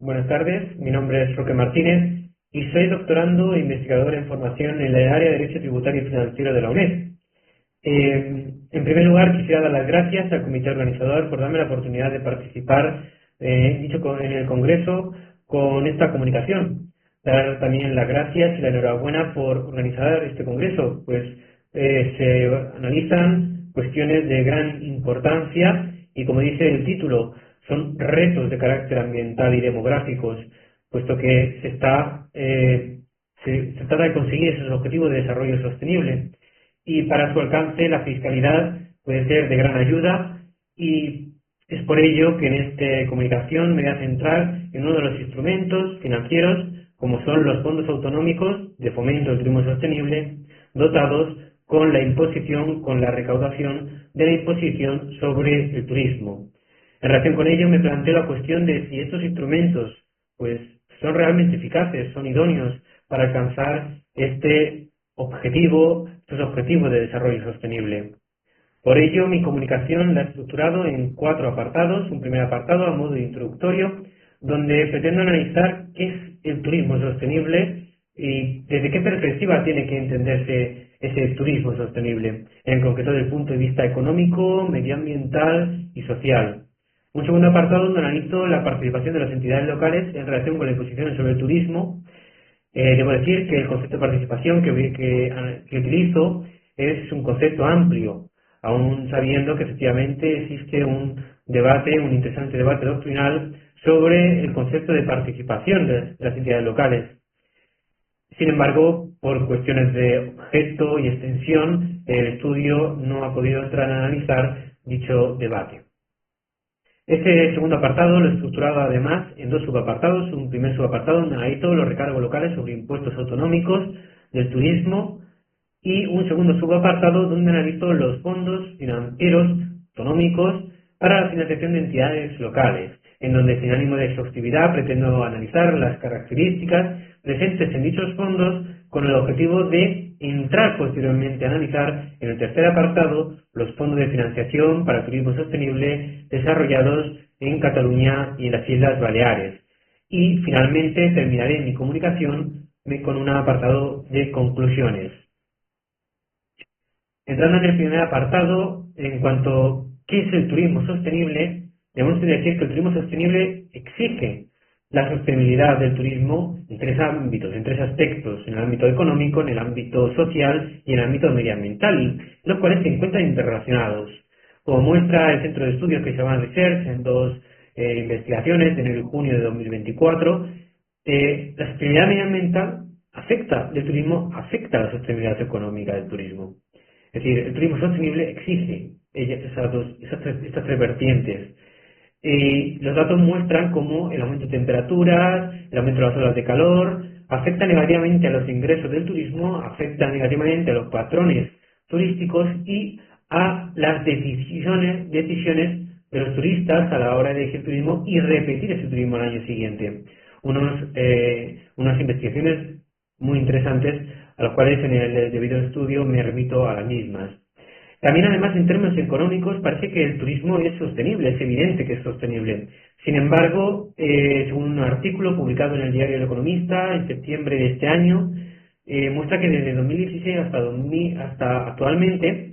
Buenas tardes, mi nombre es Roque Martínez y soy doctorando e investigador en formación en el área de Derecho Tributario y Financiero de la UNED. En primer lugar, quisiera dar las gracias al comité organizador por darme la oportunidad de participar en el Congreso con esta comunicación. Dar también las gracias y la enhorabuena por organizar este Congreso, pues se analizan cuestiones de gran importancia y, como dice el título, son retos de carácter ambiental y demográficos, puesto que se trata de conseguir esos objetivos de desarrollo sostenible. Y para su alcance la fiscalidad puede ser de gran ayuda, y es por ello que en esta comunicación me voy a centrar en uno de los instrumentos financieros, como son los fondos autonómicos de fomento del turismo sostenible, dotados con la recaudación de la imposición sobre el turismo. En relación con ello me planteo la cuestión de si estos instrumentos pues son realmente eficaces, son idóneos para alcanzar estos objetivos de desarrollo sostenible. Por ello, mi comunicación la he estructurado en 4 apartados. Un primer apartado a modo introductorio, donde pretendo analizar qué es el turismo sostenible y desde qué perspectiva tiene que entenderse ese turismo sostenible, en concreto desde el punto de vista económico, medioambiental y social. Un segundo apartado donde analizo la participación de las entidades locales en relación con la imposición sobre el turismo. Debo decir que el concepto de participación que utilizo es un concepto amplio, aún sabiendo que efectivamente existe un interesante debate doctrinal sobre el concepto de participación de las entidades locales. Sin embargo, por cuestiones de objeto y extensión, el estudio no ha podido entrar a analizar dicho debate. Este segundo apartado lo he estructurado además en 2 subapartados. Un primer subapartado donde analizo los recargos locales sobre impuestos autonómicos del turismo, y un segundo subapartado donde analizo los fondos financieros autonómicos para la financiación de entidades locales, en donde sin ánimo de exhaustividad pretendo analizar las características presentes en dichos fondos con el objetivo de entrar posteriormente a analizar en el tercer apartado los fondos de financiación para turismo sostenible desarrollados en Cataluña y en las Islas Baleares. Y finalmente terminaré mi comunicación con un apartado de conclusiones. Entrando en el primer apartado, en cuanto a qué es el turismo sostenible, debemos decir que el turismo sostenible exige la sostenibilidad del turismo en 3 ámbitos, en 3 aspectos: en el ámbito económico, en el ámbito social y en el ámbito medioambiental, los cuales se encuentran interrelacionados. Como muestra el centro de estudios que se llama Research en 2 investigaciones de enero y junio de 2024, la sostenibilidad medioambiental del turismo afecta a la sostenibilidad económica del turismo. Es decir, el turismo sostenible exige estas 3 vertientes. Y los datos muestran cómo el aumento de temperaturas, el aumento de las olas de calor, afecta negativamente a los ingresos del turismo, afecta negativamente a los patrones turísticos y a las decisiones de los turistas a la hora de elegir turismo y repetir ese turismo al año siguiente. Unas investigaciones muy interesantes a las cuales en el debido estudio me remito a las mismas. También, además, en términos económicos, parece que el turismo es sostenible, es evidente que es sostenible. Sin embargo, según un artículo publicado en el diario El Economista en septiembre de este año, muestra que desde 2016 hasta actualmente,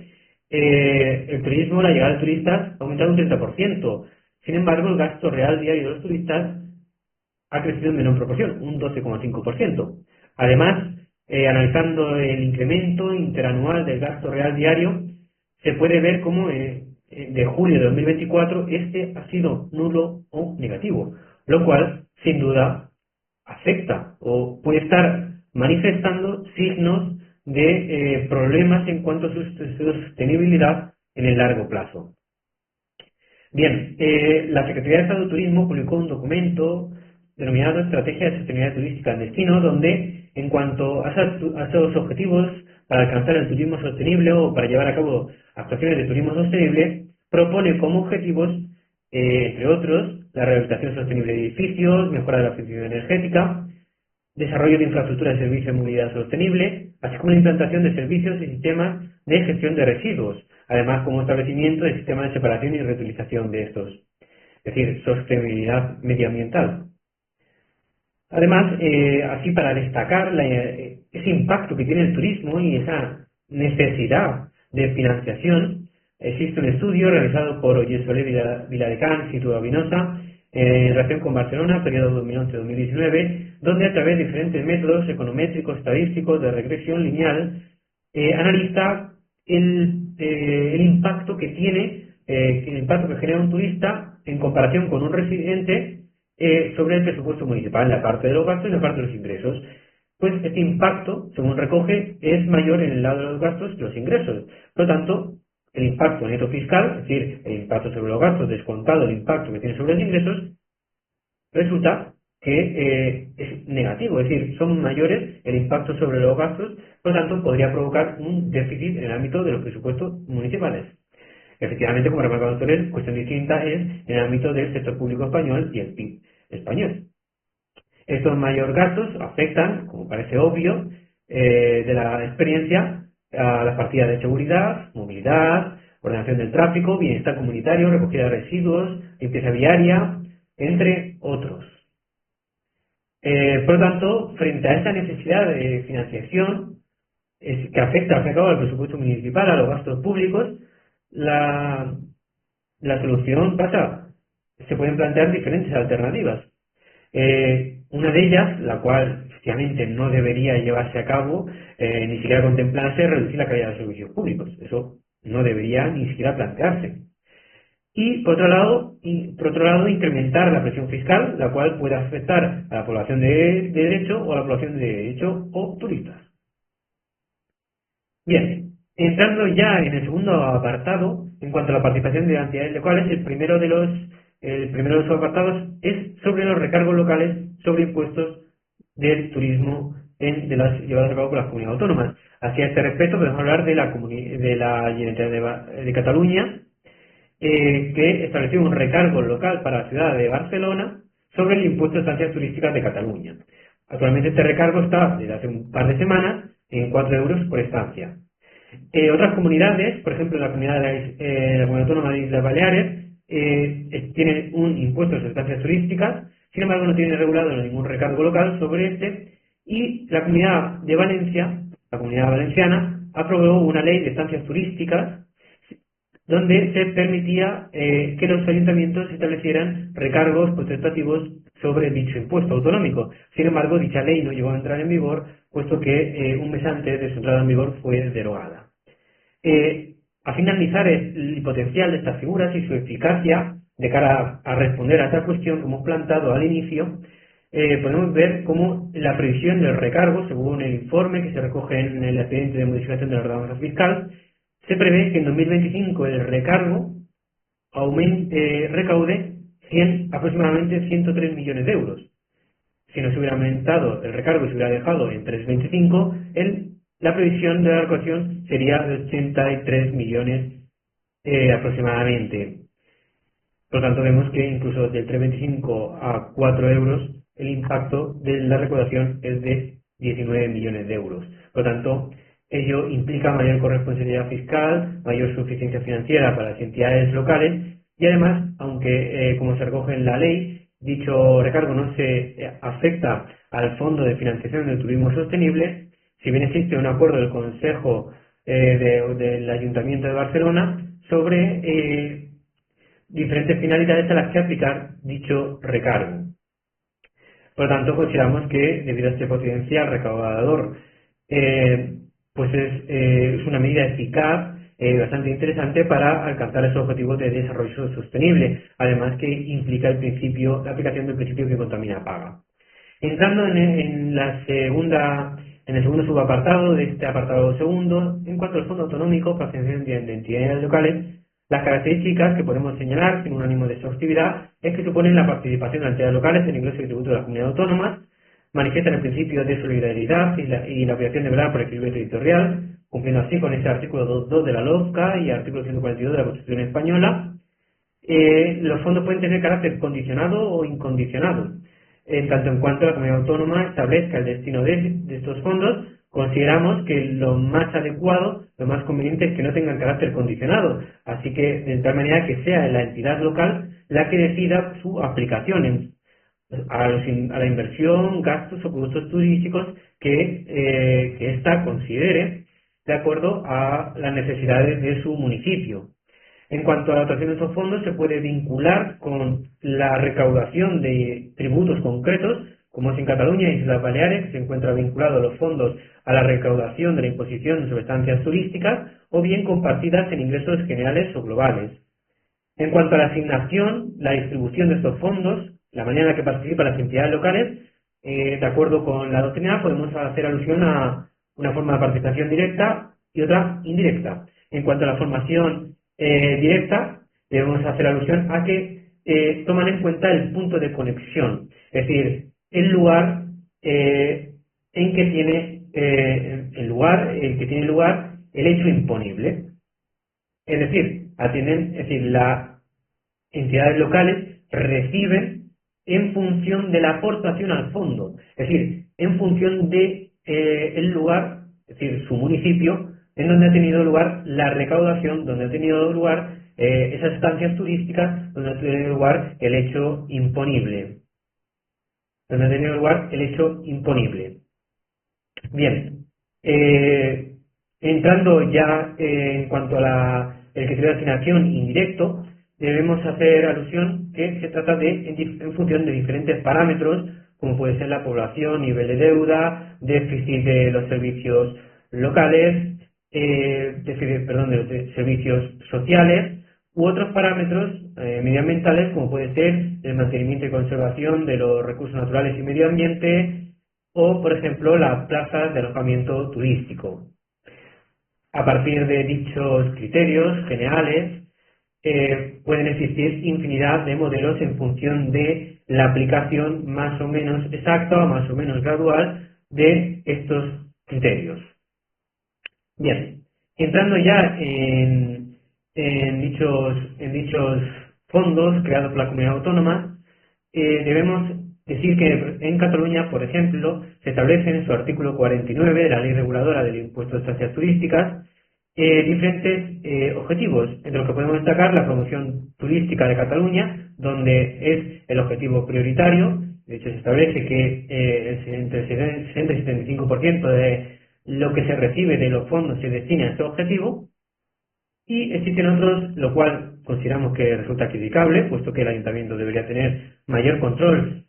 el turismo, la llegada de turistas, ha aumentado un 30%. Sin embargo, el gasto real diario de los turistas ha crecido en menor proporción, un 12,5%. Además, analizando el incremento interanual del gasto real diario, se puede ver cómo de julio de 2024 este ha sido nulo o negativo, lo cual sin duda afecta o puede estar manifestando signos de problemas en cuanto a su sostenibilidad en el largo plazo. Bien, la Secretaría de Estado de Turismo publicó un documento denominado Estrategia de Sostenibilidad Turística en Destino, donde en cuanto a esos objetivos para alcanzar el turismo sostenible o para llevar a cabo actuaciones de turismo sostenible, propone como objetivos, entre otros, la rehabilitación sostenible de edificios, mejora de la eficiencia energética, desarrollo de infraestructura de servicios de movilidad sostenible, así como la implantación de servicios y sistemas de gestión de residuos, además como establecimiento de sistemas de separación y reutilización de estos. Es decir, sostenibilidad medioambiental. Además, así para destacar ese impacto que tiene el turismo y esa necesidad de financiación, existe un estudio realizado por Ollesole Viladecans y Tudor Vinosa en relación con Barcelona, periodo 2011-2019, donde a través de diferentes métodos econométricos, estadísticos, de regresión lineal, analiza el impacto que tiene, el impacto que genera un turista en comparación con un residente sobre el presupuesto municipal, la parte de los gastos y la parte de los ingresos. Pues este impacto, según recoge, es mayor en el lado de los gastos que los ingresos. Por lo tanto, el impacto neto fiscal, es decir, el impacto sobre los gastos descontado el impacto que tiene sobre los ingresos, resulta que es negativo, es decir, son mayores el impacto sobre los gastos, por lo tanto, podría provocar un déficit en el ámbito de los presupuestos municipales. Efectivamente, como remarcaba Torres, cuestión distinta es en el ámbito del sector público español y el PIB español. Estos mayores gastos afectan, como parece obvio, de la experiencia, a las partidas de seguridad, movilidad, ordenación del tráfico, bienestar comunitario, recogida de residuos, limpieza viaria, entre otros. Por lo tanto, frente a esta necesidad de financiación que afecta al fin y al cabo al presupuesto municipal, a los gastos públicos, la solución se pueden plantear diferentes alternativas. Una de ellas, la cual efectivamente no debería llevarse a cabo, ni siquiera contemplarse, es reducir la calidad de los servicios públicos. Eso no debería ni siquiera plantearse. Y por otro lado, incrementar la presión fiscal, la cual puede afectar a la población de derecho o a la población de derecho o turistas. Bien, entrando ya en el segundo apartado, en cuanto a la participación de entidades locales, el primero de los apartados es sobre los recargos locales sobre impuestos del turismo llevados a cabo por las comunidades autónomas. Hacia este respecto podemos hablar de la Generalitat de Cataluña, que estableció un recargo local para la ciudad de Barcelona sobre el impuesto de estancias turísticas de Cataluña. Actualmente este recargo está, desde hace un par de semanas, en 4 euros por estancia. Otras comunidades, por ejemplo la comunidad autónoma de Islas Baleares, tienen un impuesto sobre estancias turísticas, sin embargo no tiene regulado ningún recargo local sobre este, y la comunidad de Valencia, la comunidad valenciana, aprobó una ley de estancias turísticas donde se permitía que los ayuntamientos establecieran recargos potestativos sobre dicho impuesto autonómico. Sin embargo, dicha ley no llegó a entrar en vigor, puesto que un mes antes de su entrada en vigor fue derogada. A fin de analizar el potencial de estas figuras y su eficacia de cara a responder a esta cuestión que hemos plantado al inicio, podemos ver cómo la previsión del recargo, según el informe que se recoge en el expediente de modificación de la ordenanza fiscal, se prevé que en 2025 el recargo recaude aproximadamente 103 millones de euros. Si no se hubiera aumentado el recargo y se hubiera dejado en 3,25, la previsión de la recaudación sería de 83 millones aproximadamente. Por lo tanto, vemos que incluso del 3,25 a 4 euros, el impacto de la recaudación es de 19 millones de euros. Por lo tanto, ello implica mayor corresponsabilidad fiscal, mayor suficiencia financiera para las entidades locales y además, aunque como se recoge en la ley, dicho recargo no se afecta al Fondo de Financiación del Turismo Sostenible, si bien existe un acuerdo del Consejo del Ayuntamiento de Barcelona sobre diferentes finalidades a las que aplicar dicho recargo. Por lo tanto, consideramos que debido a este potencial recaudador, pues es una medida eficaz, bastante interesante para alcanzar esos objetivos de desarrollo sostenible, además que implica la aplicación del principio que contamina paga. Entrando en el segundo subapartado de este apartado segundo, en cuanto al Fondo Autonómico para financiación de entidades locales, las características que podemos señalar, sin un ánimo de exhaustividad, es que suponen la participación de las entidades locales en ingresos y tributos de las comunidades autónomas, manifiestan el principio de solidaridad y la obligación de velar por el equilibrio territorial, cumpliendo así con este artículo 2.2 de la LOFCA y artículo 142 de la Constitución Española. Los fondos pueden tener carácter condicionado o incondicionado. En tanto en cuanto la comunidad autónoma establezca el destino de estos fondos, consideramos que lo más adecuado, lo más conveniente es que no tengan carácter condicionado, así que de tal manera que sea la entidad local la que decida su aplicación a la inversión, gastos o productos turísticos que ésta considere de acuerdo a las necesidades de su municipio. En cuanto a la dotación de estos fondos, se puede vincular con la recaudación de tributos concretos, como es en Cataluña y Islas Baleares, que se encuentra vinculado los fondos a la recaudación de la imposición sobre estancias turísticas, o bien con partidas en ingresos generales o globales. En cuanto a la asignación, la distribución de estos fondos, la manera en la que participan las entidades locales, de acuerdo con la doctrina, podemos hacer alusión a una forma de participación directa y otra indirecta. En cuanto a la formación directa, debemos hacer alusión a que toman en cuenta el punto de conexión, es decir, el lugar en que tiene lugar el hecho imponible. Es decir, las entidades locales reciben en función de la aportación al fondo, es decir, en función de el lugar, es decir, su municipio, en donde ha tenido lugar la recaudación, donde ha tenido lugar esas estancias turísticas, donde ha tenido lugar el hecho imponible. Bien, entrando ya en cuanto a el criterio de asignación indirecto, debemos hacer alusión que se trata en función de diferentes parámetros, como puede ser la población, nivel de deuda, déficit de los servicios locales, de los servicios sociales, u otros parámetros medioambientales, como puede ser el mantenimiento y conservación de los recursos naturales y medio ambiente, o, por ejemplo, las plazas de alojamiento turístico. A partir de dichos criterios generales, pueden existir infinidad de modelos en función de la aplicación más o menos exacta o más o menos gradual de estos criterios. Bien, entrando ya en dichos fondos creados por la comunidad autónoma, debemos decir que en Cataluña, por ejemplo, se establece en su artículo 49 de la Ley Reguladora del Impuesto de Estancias Turísticas diferentes objetivos, entre los que podemos destacar la promoción turística de Cataluña, donde es el objetivo prioritario. De hecho, se establece que entre el 60 y 75% de lo que se recibe de los fondos se destina a este objetivo. Y existen otros, lo cual consideramos que resulta criticable, puesto que el ayuntamiento debería tener mayor control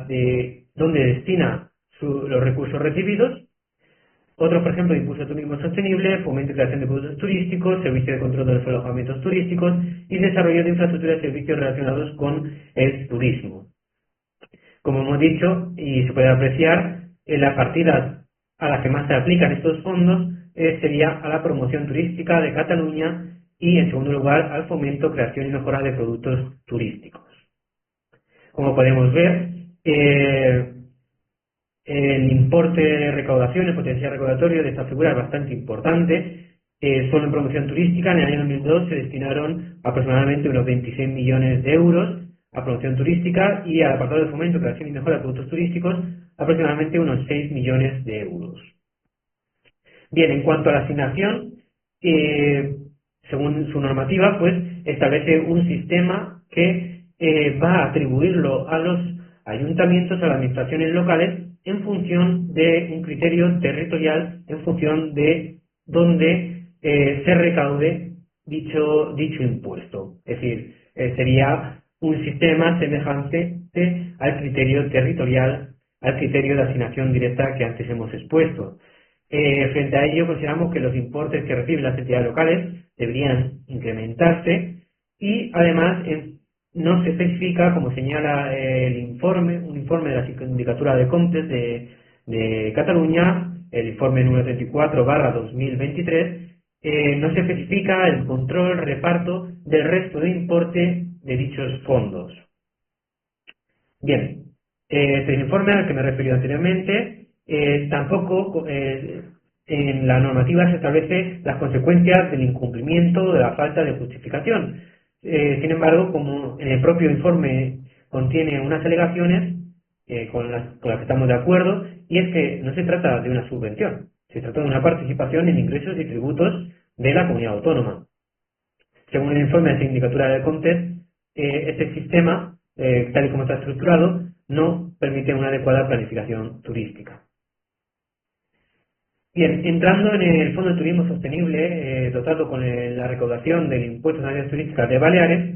de dónde destina los recursos recibidos. Otros, por ejemplo, impulso de turismo sostenible, fomento y creación de productos turísticos, servicio de control de los alojamientos turísticos y desarrollo de infraestructuras y servicios relacionados con el turismo. Como hemos dicho, y se puede apreciar, la partida a la que más se aplican estos fondos sería a la promoción turística de Cataluña y, en segundo lugar, al fomento, creación y mejora de productos turísticos. Como podemos ver, el importe de recaudación, el potencial recaudatorio de esta figura es bastante importante. Solo en promoción turística, en el año 2002 se destinaron aproximadamente unos 26 millones de euros a promoción turística y al apartado de fomento, creación y mejora de productos turísticos aproximadamente unos 6 millones de euros. Bien, en cuanto a la asignación, según su normativa, pues establece un sistema que va a atribuirlo a los ayuntamientos, a las administraciones locales, en función de un criterio territorial, en función de dónde se recaude dicho impuesto. Es decir, sería un sistema semejante al criterio territorial, al criterio de asignación directa que antes hemos expuesto. Frente a ello, consideramos que los importes que reciben las entidades locales deberían incrementarse y, además, no se especifica, como señala un informe de la Sindicatura de Comptes de Cataluña, el informe número 34/2023, no se especifica el control, reparto del resto de importe de dichos fondos. Bien, este informe al que me he referido anteriormente, tampoco en la normativa se establece las consecuencias del incumplimiento de la falta de justificación. Sin embargo, como en el propio informe contiene unas alegaciones con las que estamos de acuerdo, y es que no se trata de una subvención, se trata de una participación en ingresos y tributos de la comunidad autónoma. Según el informe de la Sindicatura de Comptes, este sistema, tal y como está estructurado, no permite una adecuada planificación turística. Bien, entrando en el Fondo de Turismo Sostenible, dotado con la recaudación del impuesto de áreas turísticas de Baleares,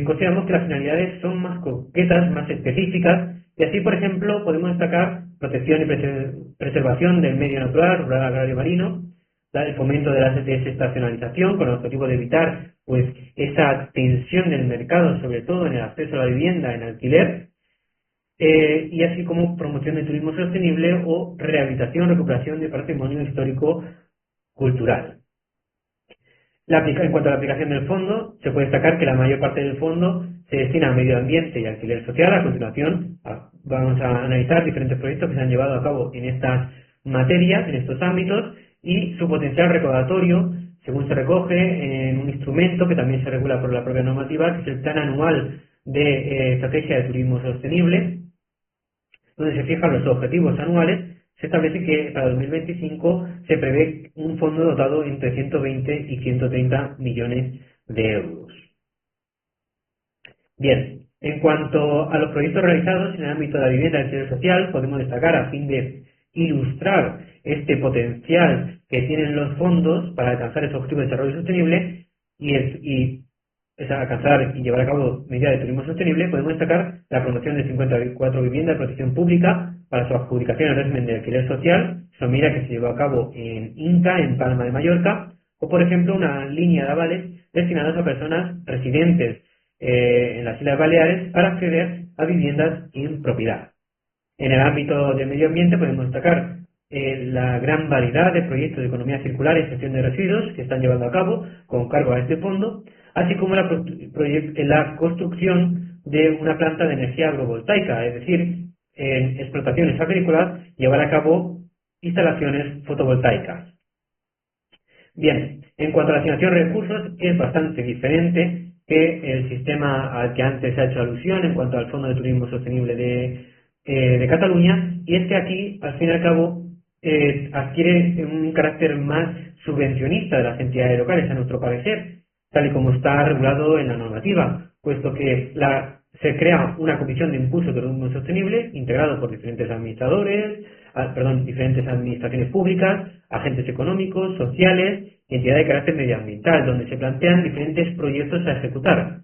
consideramos que las finalidades son más concretas, más específicas, y así, por ejemplo, podemos destacar protección y preservación del medio natural, rural, agrario, marino, el fomento de la desestacionalización con el objetivo de evitar pues esa tensión del mercado, sobre todo en el acceso a la vivienda en alquiler, y así como promoción de turismo sostenible o rehabilitación, recuperación de patrimonio histórico cultural. En cuanto a la aplicación del fondo, se puede destacar que la mayor parte del fondo se destina a medio ambiente y alquiler social. A continuación, vamos a analizar diferentes proyectos que se han llevado a cabo en estas materias, en estos ámbitos, y su potencial recaudatorio, según se recoge en un instrumento que también se regula por la propia normativa, que es el Plan Anual de Estrategia de Turismo Sostenible, donde se fijan los objetivos anuales. Se establece que para 2025 se prevé un fondo dotado entre 120 y 130 millones de euros. Bien, en cuanto a los proyectos realizados en el ámbito de la vivienda y el alquiler social, podemos destacar, a fin de ilustrar este potencial que tienen los fondos para alcanzar esos objetivos de desarrollo sostenible alcanzar y llevar a cabo medidas de turismo sostenible, podemos destacar la promoción de 54 viviendas de protección pública para su adjudicación al régimen de alquiler social, esa medida que se llevó a cabo en Inca, en Palma de Mallorca, o por ejemplo una línea de avales destinados a personas residentes en las Islas Baleares para acceder a viviendas en propiedad. En el ámbito del medio ambiente podemos destacar la gran variedad de proyectos de economía circular y gestión de residuos que están llevando a cabo con cargo a este fondo, así como la construcción de una planta de energía agrovoltaica, es decir, en explotaciones agrícolas llevar a cabo instalaciones fotovoltaicas. Bien, en cuanto a la asignación de recursos, es bastante diferente que el sistema al que antes se ha hecho alusión en cuanto al Fondo de Turismo Sostenible de Cataluña, y es que aquí, al fin y al cabo, adquiere un carácter más subvencionista de las entidades locales, a nuestro parecer, tal y como está regulado en la normativa, puesto que se crea una comisión de impulso de turismo sostenible integrado por diferentes diferentes administraciones públicas, agentes económicos, sociales y entidades de carácter medioambiental, donde se plantean diferentes proyectos a ejecutar.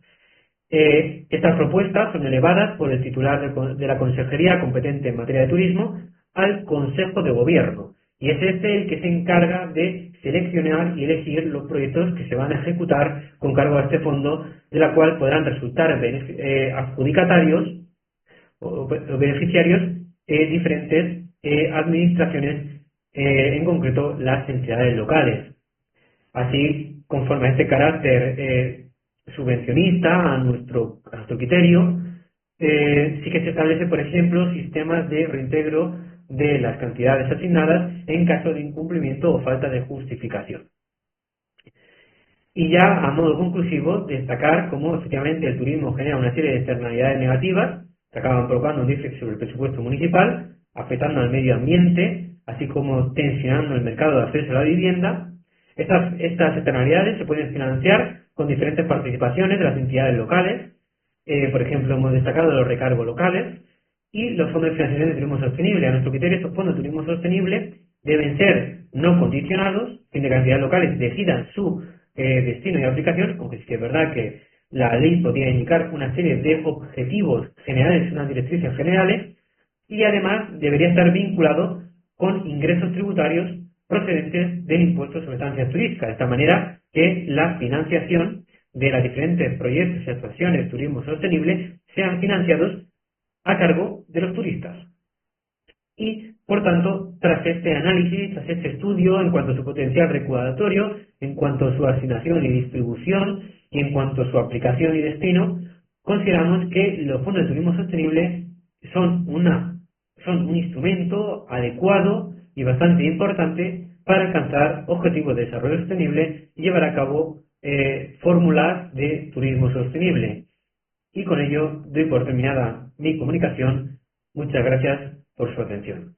Estas propuestas son elevadas por el titular de la consejería competente en materia de turismo al Consejo de Gobierno, y es este el que se encarga de seleccionar y elegir los proyectos que se van a ejecutar con cargo a este fondo, de la cual podrán resultar adjudicatarios o beneficiarios diferentes administraciones, en concreto las entidades locales. Así, conforme a este carácter subvencionista, a nuestro criterio, sí que se establece, por ejemplo, sistemas de reintegro de las cantidades asignadas en caso de incumplimiento o falta de justificación. Y ya a modo conclusivo, destacar cómo efectivamente el turismo genera una serie de externalidades negativas que acaban provocando un déficit sobre el presupuesto municipal, afectando al medio ambiente, así como tensionando el mercado de acceso a la vivienda. Estas externalidades se pueden financiar con diferentes participaciones de las entidades locales. Por ejemplo, hemos destacado los recargos locales y los fondos de financiación de turismo sostenible. A nuestro criterio, estos fondos de turismo sostenible deben ser no condicionados, sin que las entidades locales decidan su destino y aplicación, aunque sí que es verdad que la ley podría indicar una serie de objetivos generales, unas directrices generales, y además debería estar vinculado con ingresos tributarios procedentes del impuesto sobre estancias turísticas, de esta manera que la financiación de los diferentes proyectos y actuaciones de turismo sostenible sean financiados a cargo de los turistas. Y, por tanto, tras este análisis, tras este estudio, en cuanto a su potencial recaudatorio, en cuanto a su asignación y distribución, y en cuanto a su aplicación y destino, consideramos que los fondos de turismo sostenible son un instrumento adecuado y bastante importante para alcanzar objetivos de desarrollo sostenible y llevar a cabo fórmulas de turismo sostenible. Y con ello doy por terminada mi comunicación. Muchas gracias por su atención.